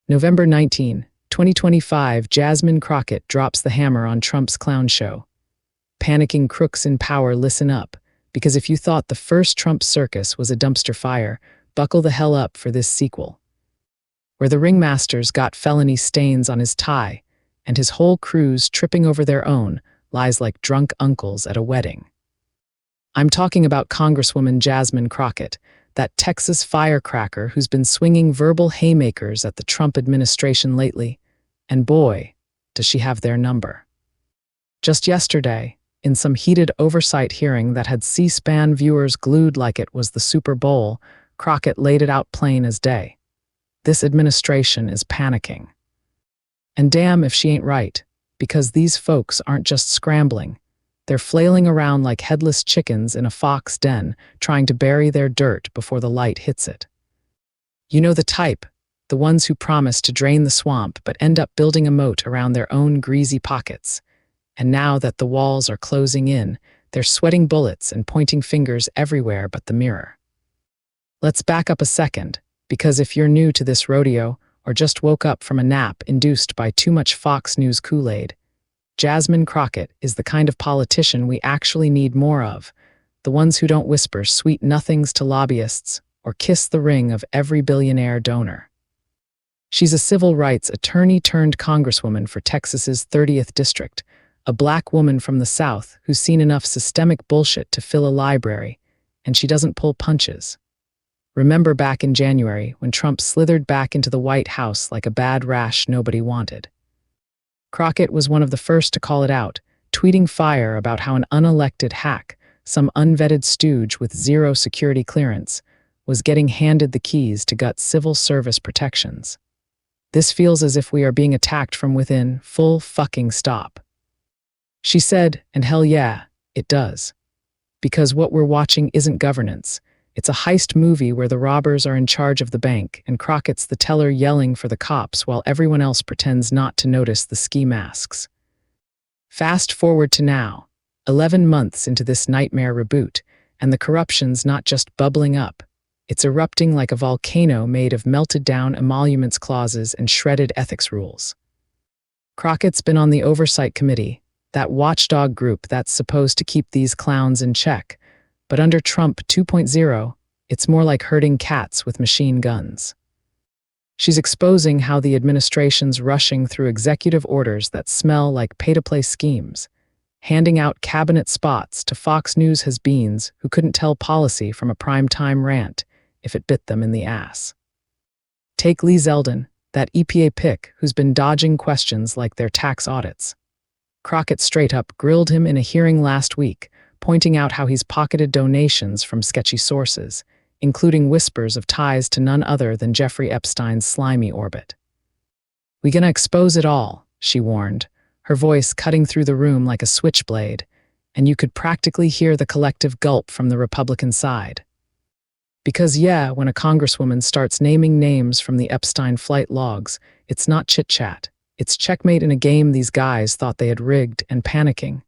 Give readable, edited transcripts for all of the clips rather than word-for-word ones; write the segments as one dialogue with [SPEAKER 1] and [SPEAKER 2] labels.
[SPEAKER 1] November 19, 2025, Jasmine Crockett drops the hammer on Trump's clown show. Panicking crooks in power, listen up, because if you thought the first Trump circus was a dumpster fire, buckle the hell up for this sequel, where the ringmaster's got felony stains on his tie, and his whole crew's tripping over their own lies like drunk uncles at a wedding. I'm talking about Congresswoman Jasmine Crockett, that Texas firecracker who's been swinging verbal haymakers at the Trump administration lately, and boy, does she have their number. Just yesterday, in some heated oversight hearing that had C-SPAN viewers glued like it was the Super Bowl, Crockett laid it out plain as day. This administration is panicking. And damn if she ain't right, because these folks aren't just scrambling. They're flailing around like headless chickens in a fox den, trying to bury their dirt before the light hits it. You know the type, the ones who promise to drain the swamp but end up building a moat around their own greasy pockets. And now that the walls are closing in, they're sweating bullets and pointing fingers everywhere but the mirror. Let's back up a second, because if you're new to this rodeo or just woke up from a nap induced by too much Fox News Kool-Aid, Jasmine Crockett is the kind of politician we actually need more of, the ones who don't whisper sweet nothings to lobbyists or kiss the ring of every billionaire donor. She's a civil rights attorney turned congresswoman for Texas's 30th district, a black woman from the South who's seen enough systemic bullshit to fill a library, and she doesn't pull punches. Remember back in January when Trump slithered back into the White House like a bad rash nobody wanted? Crockett was one of the first to call it out, tweeting fire about how an unelected hack, some unvetted stooge with zero security clearance, was getting handed the keys to gut civil service protections. This feels as if we are being attacked from within, full fucking stop. She said, and hell yeah, it does. Because what we're watching isn't governance. It's a heist movie where the robbers are in charge of the bank and Crockett's the teller yelling for the cops while everyone else pretends not to notice the ski masks. Fast forward to now, 11 months into this nightmare reboot, and the corruption's not just bubbling up. It's erupting like a volcano made of melted down emoluments clauses and shredded ethics rules. Crockett's been on the Oversight Committee, that watchdog group that's supposed to keep these clowns in check. But under Trump 2.0, it's more like herding cats with machine guns. She's exposing how the administration's rushing through executive orders that smell like pay-to-play schemes, handing out cabinet spots to Fox News has-beens who couldn't tell policy from a primetime rant if it bit them in the ass. Take Lee Zeldin, that EPA pick who's been dodging questions like their tax audits. Crockett straight up grilled him in a hearing last week, pointing out how he's pocketed donations from sketchy sources, including whispers of ties to none other than Jeffrey Epstein's slimy orbit. "We gonna expose it all," she warned, her voice cutting through the room like a switchblade, and you could practically hear the collective gulp from the Republican side. Because yeah, when a congresswoman starts naming names from the Epstein flight logs, it's not chit-chat. It's checkmate in a game these guys thought they had rigged and panicking.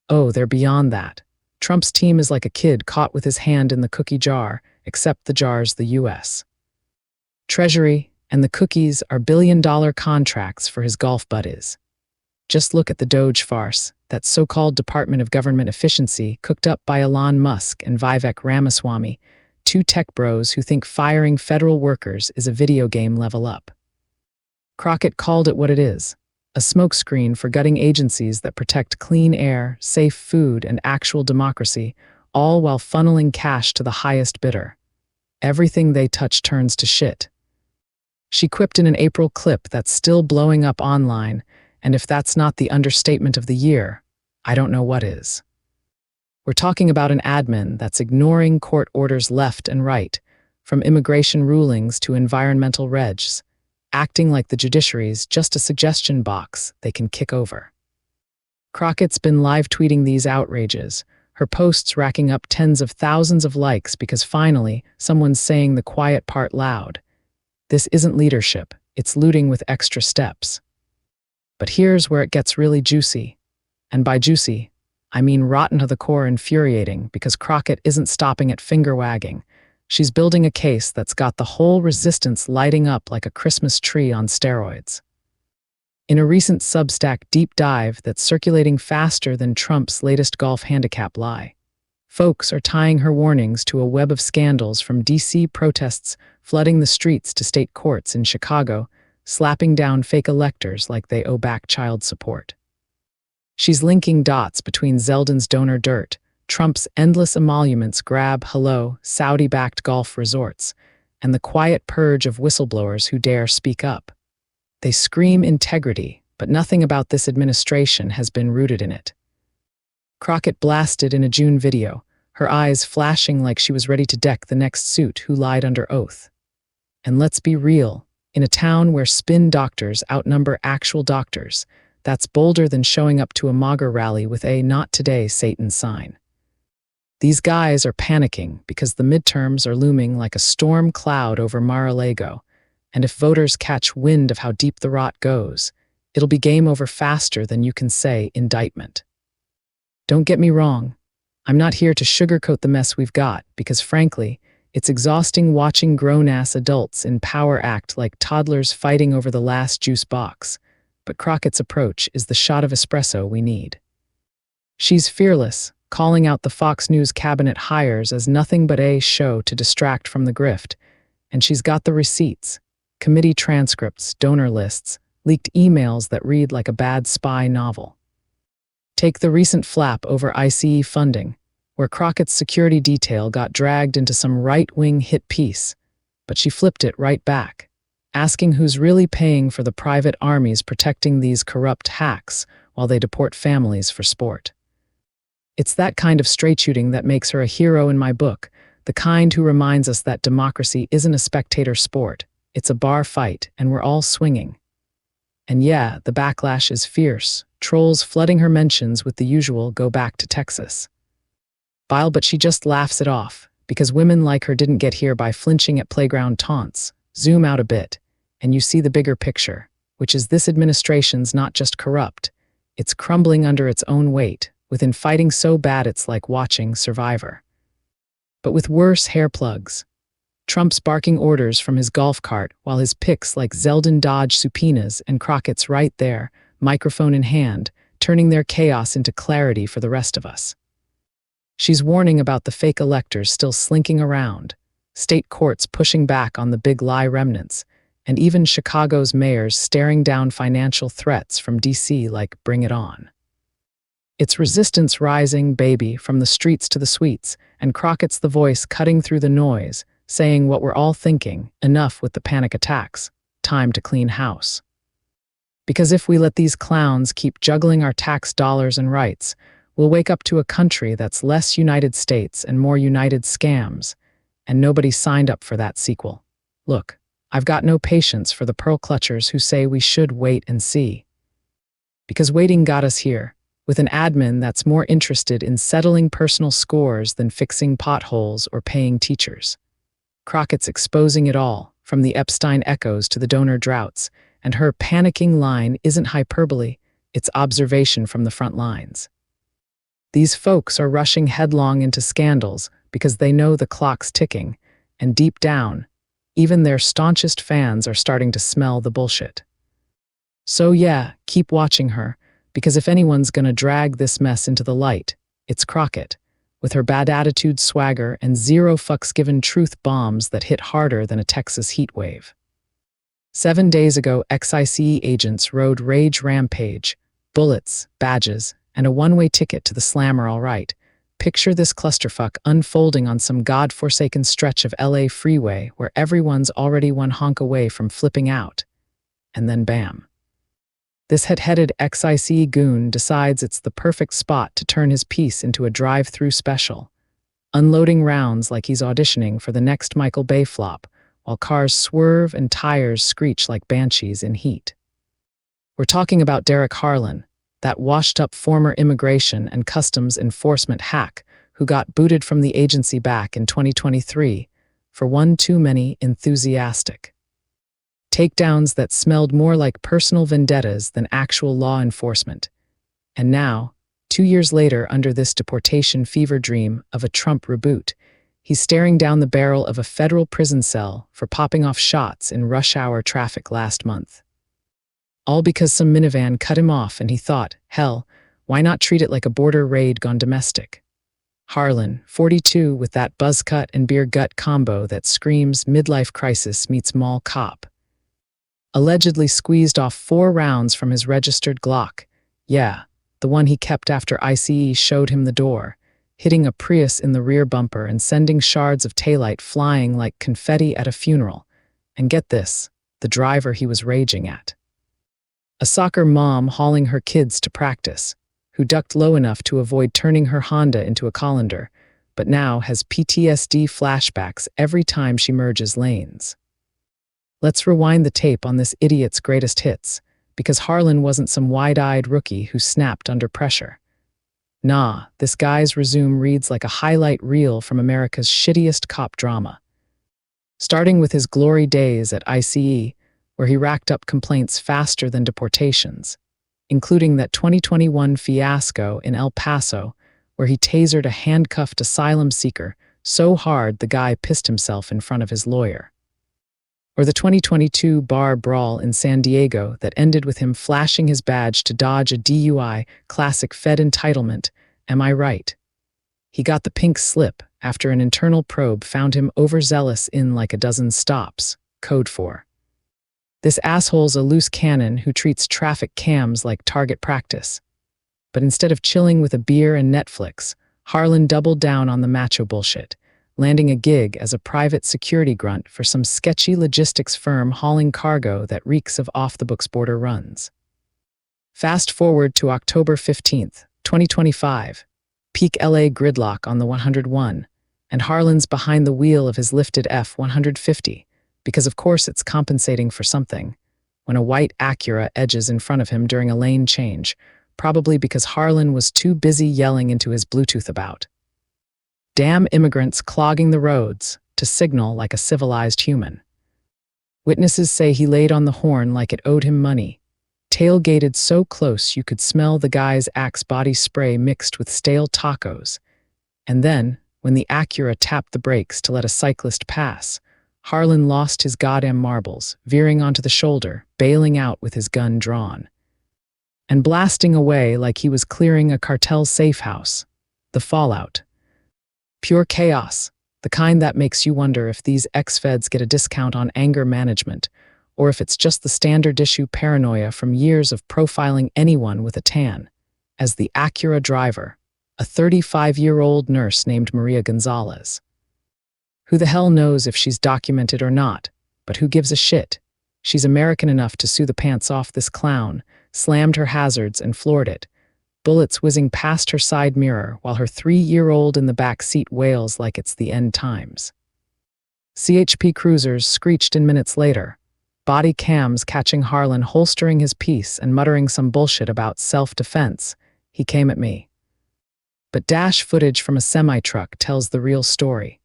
[SPEAKER 1] Oh, they're beyond that. Trump's team is like a kid caught with his hand in the cookie jar, except the jar's the U.S. Treasury, and the cookies are billion-dollar contracts for his golf buddies. Just look at the Doge farce, that so-called Department of Government Efficiency cooked up by Elon Musk and Vivek Ramaswamy, two tech bros who think firing federal workers is a video game level up. Crockett called it what it is. A smokescreen for gutting agencies that protect clean air, safe food, and actual democracy, all while funneling cash to the highest bidder. Everything they touch turns to shit. She quipped in an April clip that's still blowing up online, and if that's not the understatement of the year, I don't know what is. We're talking about an admin that's ignoring court orders left and right, from immigration rulings to environmental regs, acting like the judiciary's just a suggestion box they can kick over. Crockett's been live tweeting these outrages, her posts racking up tens of thousands of likes because finally someone's saying the quiet part loud. This isn't leadership, it's looting with extra steps. But here's where it gets really juicy. And by juicy, I mean rotten to the core infuriating because Crockett isn't stopping at finger-wagging. She's building a case that's got the whole resistance lighting up like a Christmas tree on steroids. In a recent Substack deep dive that's circulating faster than Trump's latest golf handicap lie, folks are tying her warnings to a web of scandals from D.C. protests flooding the streets to state courts in Chicago, slapping down fake electors like they owe back child support. She's linking dots between Zeldin's donor dirt, Trump's endless emoluments grab hello Saudi-backed golf resorts, and the quiet purge of whistleblowers who dare speak up. They scream integrity, but nothing about this administration has been rooted in it. Crockett blasted in a June video, her eyes flashing like she was ready to deck the next suit who lied under oath. And let's be real, in a town where spin doctors outnumber actual doctors, that's bolder than showing up to a MAGA rally with a "Not Today" Satan sign. These guys are panicking because the midterms are looming like a storm cloud over Mar-a-Lago, and if voters catch wind of how deep the rot goes, it'll be game over faster than you can say indictment. Don't get me wrong, I'm not here to sugarcoat the mess we've got, because frankly, it's exhausting watching grown-ass adults in power act like toddlers fighting over the last juice box, but Crockett's approach is the shot of espresso we need. She's fearless, calling out the Fox News cabinet hires as nothing but a show to distract from the grift, and she's got the receipts. Committee transcripts, donor lists, leaked emails that read like a bad spy novel. Take the recent flap over ICE funding, where Crockett's security detail got dragged into some right-wing hit piece, but she flipped it right back, asking who's really paying for the private armies protecting these corrupt hacks while they deport families for sport. It's that kind of straight shooting that makes her a hero in my book, the kind who reminds us that democracy isn't a spectator sport. It's a bar fight, and we're all swinging. And yeah, the backlash is fierce, trolls flooding her mentions with the usual "go back to Texas." Vile, but she just laughs it off, because women like her didn't get here by flinching at playground taunts. Zoom out a bit, and you see the bigger picture, which is this administration's not just corrupt, it's crumbling under its own weight, with infighting so bad it's like watching Survivor. But with worse hair plugs. Trump's barking orders from his golf cart while his picks like Zeldin dodge subpoenas and Crockett's right there, microphone in hand, turning their chaos into clarity for the rest of us. She's warning about the fake electors still slinking around, state courts pushing back on the big lie remnants, and even Chicago's mayors staring down financial threats from D.C. like "bring it on." It's resistance rising, baby, from the streets to the suites, and Crockett's the voice cutting through the noise, saying what we're all thinking: enough with the panic attacks, time to clean house. Because if we let these clowns keep juggling our tax dollars and rights, we'll wake up to a country that's less United States and more United Scams, and nobody signed up for that sequel. Look, I've got no patience for the pearl clutchers who say we should wait and see. Because waiting got us here, with an admin that's more interested in settling personal scores than fixing potholes or paying teachers. Crockett's exposing it all, from the Epstein echoes to the donor droughts, and her panicking line isn't hyperbole, it's observation from the front lines. These folks are rushing headlong into scandals because they know the clock's ticking, and deep down, even their staunchest fans are starting to smell the bullshit. So yeah, keep watching her, because if anyone's gonna drag this mess into the light, it's Crockett, with her bad attitude swagger and zero fucks given truth bombs that hit harder than a Texas heat wave. 7 days ago, ex-ICE agents rode rage rampage, bullets, badges, and a one-way ticket to the slammer all right. Picture this clusterfuck unfolding on some god-forsaken stretch of LA freeway where everyone's already one honk away from flipping out. And then bam. This head-headed ex-ICE goon decides it's the perfect spot to turn his piece into a drive-through special, unloading rounds like he's auditioning for the next Michael Bay flop, while cars swerve and tires screech like banshees in heat. We're talking about Derek Harlan, that washed-up former immigration and customs enforcement hack who got booted from the agency back in 2023 for one too many enthusiastic takedowns that smelled more like personal vendettas than actual law enforcement. And now, 2 years later, under this deportation fever dream of a Trump reboot, He's staring down the barrel of a federal prison cell for popping off shots in rush hour traffic last month. All because some minivan cut him off and he thought, hell, why not treat it like a border raid gone domestic? Harlan, 42, with that buzz cut and beer gut combo that screams midlife crisis meets mall cop. Allegedly squeezed off 4 rounds from his registered Glock. Yeah, the one he kept after ICE showed him the door, hitting a Prius in the rear bumper and sending shards of taillight flying like confetti at a funeral. And get this, the driver he was raging at. A soccer mom hauling her kids to practice, who ducked low enough to avoid turning her Honda into a colander, but now has PTSD flashbacks every time she merges lanes. Let's rewind the tape on this idiot's greatest hits, because Harlan wasn't some wide-eyed rookie who snapped under pressure. Nah, this guy's resume reads like a highlight reel from America's shittiest cop drama. Starting with his glory days at ICE, where he racked up complaints faster than deportations, including that 2021 fiasco in El Paso, where he tasered a handcuffed asylum seeker so hard the guy pissed himself in front of his lawyer. Or the 2022 bar brawl in San Diego that ended with him flashing his badge to dodge a DUI, classic Fed entitlement, am I right? He got the pink slip after an internal probe found him overzealous in like a dozen stops, code for. This asshole's a loose cannon who treats traffic cams like target practice. But instead of chilling with a beer and Netflix, Harlan doubled down on the macho bullshit, landing a gig as a private security grunt for some sketchy logistics firm hauling cargo that reeks of off-the-books border runs. Fast forward to October 15th, 2025, peak LA gridlock on the 101, and Harlan's behind the wheel of his lifted F-150, because of course it's compensating for something, when a white Acura edges in front of him during a lane change, probably because Harlan was too busy yelling into his Bluetooth about damn immigrants clogging the roads to signal like a civilized human. Witnesses say he laid on the horn like it owed him money, tailgated so close you could smell the guy's Axe body spray mixed with stale tacos, and then, when the Acura tapped the brakes to let a cyclist pass, Harlan lost his goddamn marbles, veering onto the shoulder, bailing out with his gun drawn, and blasting away like he was clearing a cartel safe house. The fallout. Pure chaos, the kind that makes you wonder if these ex-feds get a discount on anger management, or if it's just the standard issue paranoia from years of profiling anyone with a tan, as the Acura driver, a 35-year-old nurse named Maria Gonzalez. Who the hell knows if she's documented or not, but who gives a shit? She's American enough to sue the pants off this clown, slammed her hazards and floored it, bullets whizzing past her side mirror while her 3-year-old in the back seat wails like it's the end times. CHP cruisers screeched in minutes later, body cams catching Harlan holstering his piece and muttering some bullshit about self-defense. He came at me. But dash footage from a semi-truck tells the real story.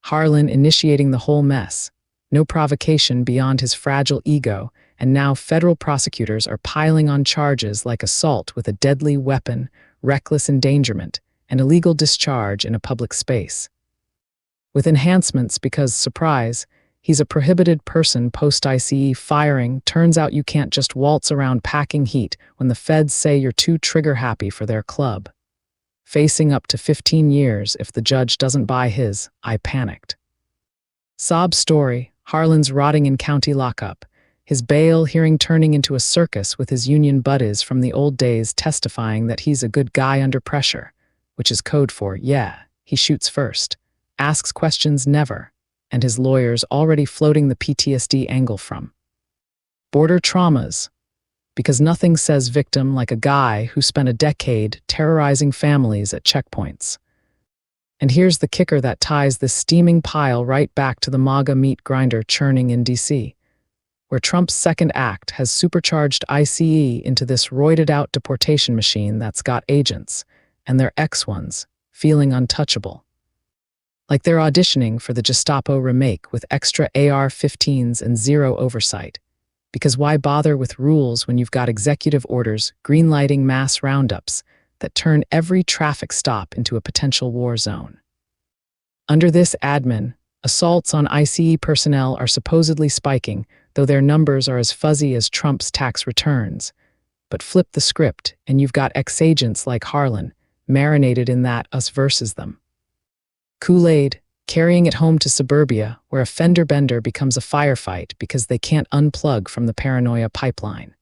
[SPEAKER 1] Harlan initiating the whole mess, no provocation beyond his fragile ego, and now federal prosecutors are piling on charges like assault with a deadly weapon, reckless endangerment, and illegal discharge in a public space. With enhancements because, surprise, he's a prohibited person post-ICE firing. Turns out you can't just waltz around packing heat when the feds say you're too trigger-happy for their club. Facing up to 15 years if the judge doesn't buy his, I panicked. Sob story, Harlan's rotting in county lockup, his bail hearing turning into a circus with his union buddies from the old days testifying that he's a good guy under pressure, which is code for, yeah, he shoots first, asks questions never, and his lawyers already floating the PTSD angle from border traumas, because nothing says victim like a guy who spent a decade terrorizing families at checkpoints. And here's the kicker that ties this steaming pile right back to the MAGA meat grinder churning in D.C., where Trump's second act has supercharged ICE into this roided-out deportation machine that's got agents, and their ex-ones, feeling untouchable. Like they're auditioning for the Gestapo remake with extra AR-15s and zero oversight. Because why bother with rules when you've got executive orders greenlighting mass roundups that turn every traffic stop into a potential war zone? Under this admin, assaults on ICE personnel are supposedly spiking, though their numbers are as fuzzy as Trump's tax returns. But flip the script, and you've got ex-agents like Harlan, marinated in that us versus them. Kool-Aid, carrying it home to suburbia, where a fender bender becomes a firefight because they can't unplug from the paranoia pipeline.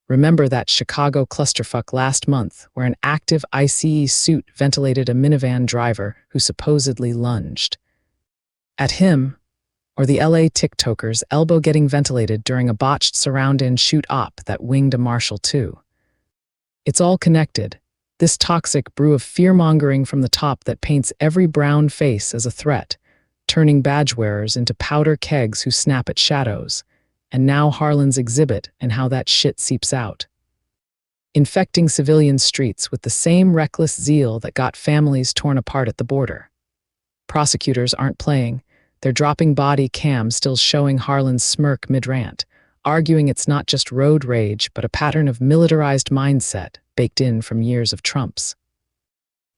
[SPEAKER 1] Remember that Chicago clusterfuck last month where an active ICE suit ventilated a minivan driver who supposedly lunged at him, or the LA TikToker's elbow getting ventilated during a botched surround-in shoot op that winged a Marshal too. It's all connected. This toxic brew of fear-mongering from the top that paints every brown face as a threat, turning badge-wearers into powder kegs who snap at shadows, and now Harlan's exhibit and how that shit seeps out. Infecting civilian streets with the same reckless zeal that got families torn apart at the border. Prosecutors aren't playing. They're dropping body cams still showing Harlan's smirk mid-rant, arguing it's not just road rage but a pattern of militarized mindset baked in from years of Trump's.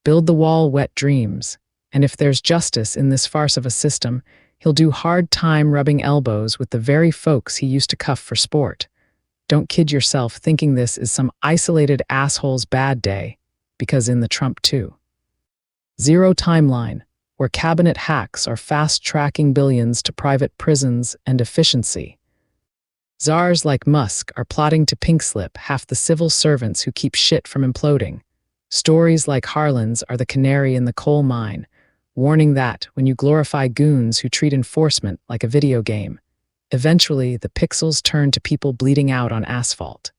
[SPEAKER 1] Build the wall, wet dreams, and if there's justice in this farce of a system, he'll do hard time rubbing elbows with the very folks he used to cuff for sport. Don't kid yourself thinking this is some isolated asshole's bad day, because in the Trump too. Zero timeline, where cabinet hacks are fast-tracking billions to private prisons and efficiency. Czars like Musk are plotting to pink-slip half the civil servants who keep shit from imploding. Stories like Harlan's are the canary in the coal mine, warning that when you glorify goons who treat enforcement like a video game, eventually the pixels turn to people bleeding out on asphalt.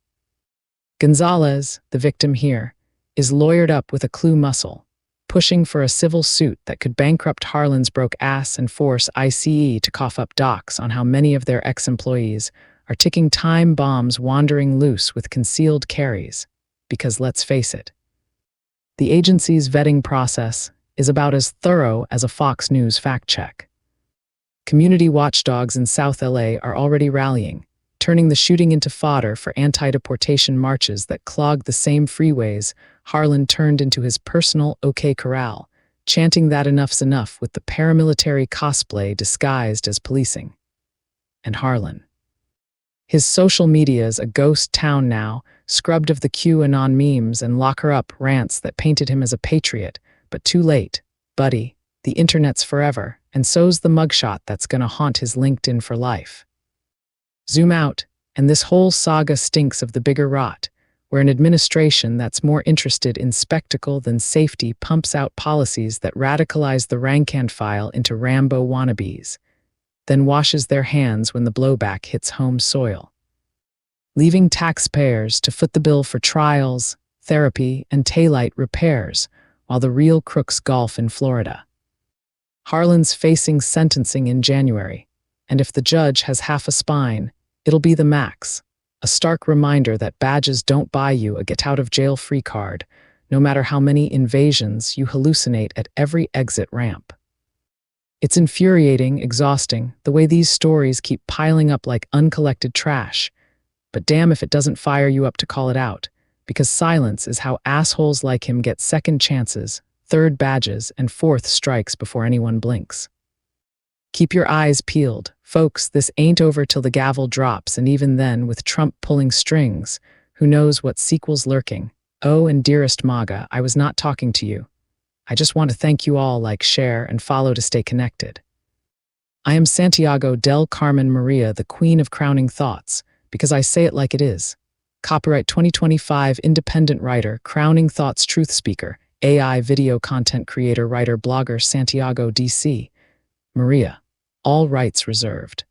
[SPEAKER 1] Gonzalez, the victim here, is lawyered up with a clue muscle, pushing for a civil suit that could bankrupt Harlan's broke ass and force ICE to cough up docs on how many of their ex-employees are ticking time bombs wandering loose with concealed carries. Because let's face it, the agency's vetting process is about as thorough as a Fox News fact-check. Community watchdogs in South LA are already rallying, turning the shooting into fodder for anti-deportation marches that clog the same freeways Harlan turned into his personal OK Corral, chanting that enough's enough with the paramilitary cosplay disguised as policing. And Harlan. His social media's a ghost town now, scrubbed of the QAnon memes and lock-her-up rants that painted him as a patriot, but too late, buddy. The internet's forever, and so's the mugshot that's gonna haunt his LinkedIn for life. Zoom out, and this whole saga stinks of the bigger rot, where an administration that's more interested in spectacle than safety pumps out policies that radicalize the rank and file into Rambo wannabes, then washes their hands when the blowback hits home soil, leaving taxpayers to foot the bill for trials, therapy, and taillight repairs, while the real crooks golf in Florida. Harlan's facing sentencing in January, and if the judge has half a spine, it'll be the max, a stark reminder that badges don't buy you a get-out-of-jail-free card, no matter how many invasions you hallucinate at every exit ramp. It's infuriating, exhausting, the way these stories keep piling up like uncollected trash, but damn if it doesn't fire you up to call it out, because silence is how assholes like him get second chances, third badges, and fourth strikes before anyone blinks. Keep your eyes peeled. Folks, this ain't over till the gavel drops, and even then, with Trump pulling strings, who knows what sequel's lurking. Oh, and dearest MAGA, I was not talking to you. I just want to thank you all, like, share, and follow to stay connected. I am Santiago del Carmen Maria, the queen of crowning thoughts, because I say it like it is. Copyright 2025 independent writer, crowning thoughts truth speaker, AI video content creator, writer, blogger, Santiago DC. Maria. All rights reserved.